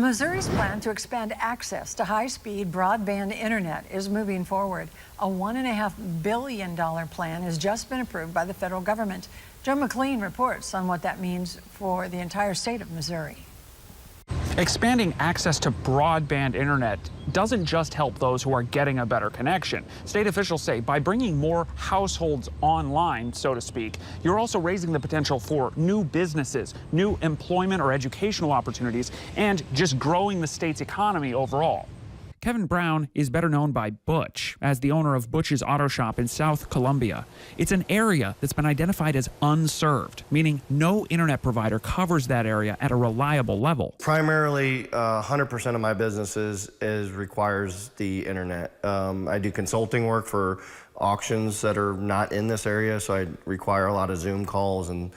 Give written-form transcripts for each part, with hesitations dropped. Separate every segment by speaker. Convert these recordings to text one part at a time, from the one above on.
Speaker 1: Missouri's plan to expand access to high-speed broadband internet is moving forward. A $1.5 billion plan has just been approved by the federal government. Joe McLean reports on what that means for the entire state of Missouri.
Speaker 2: Expanding access to broadband internet doesn't just help those who are getting a better connection. State officials say by bringing more households online, so to speak, you're also raising the potential for new businesses, new employment or educational opportunities, and just growing the state's economy overall. Kevin Brown is better known by Butch as the owner of Butch's Auto Shop in South Columbia. It's an area that's been identified as unserved, meaning no internet provider covers that area at a reliable level.
Speaker 3: Primarily, 100% of my business requires the internet. I do consulting work for auctions that are not in this area, so I require a lot of Zoom calls and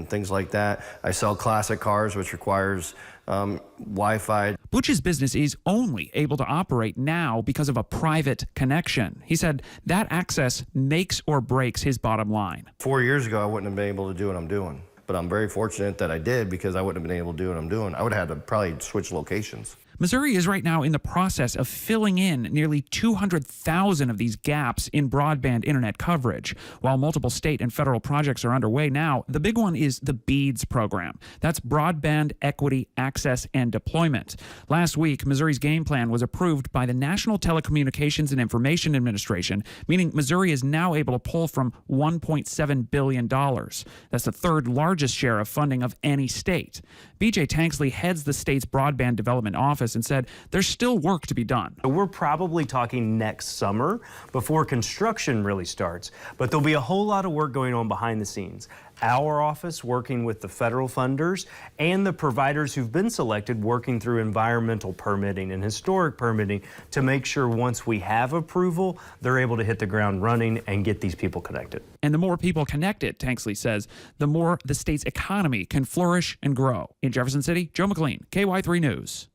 Speaker 3: things like that. I sell classic cars, which requires Wi-Fi.
Speaker 2: Butch's business is only able to operate now because of a private connection. He said that access makes or breaks his bottom line.
Speaker 3: 4 years ago, I wouldn't have been able to do what I'm doing, but I'm very fortunate that I did because I wouldn't have been able to do what I'm doing. I would have had to probably switch locations.
Speaker 2: Missouri is right now in the process of filling in nearly 200,000 of these gaps in broadband internet coverage. While multiple state and federal projects are underway now, the big one is the BEADS program. That's Broadband Equity, Access, and Deployment. Last week, Missouri's game plan was approved by the National Telecommunications and Information Administration, meaning Missouri is now able to pull from $1.7 billion. That's the third largest share of funding of any state. BJ Tanksley heads the state's broadband development office and said there's still work to be done.
Speaker 4: We're probably talking next summer before construction really starts, but there'll be a whole lot of work going on behind the scenes. Our office working with the federal funders and the providers who've been selected working through environmental permitting and historic permitting to make sure once we have approval, they're able to hit the ground running and get these people connected.
Speaker 2: And the more people connected, Tanksley says, the more the state's economy can flourish and grow. In Jefferson City, Joe McLean, KY3 News.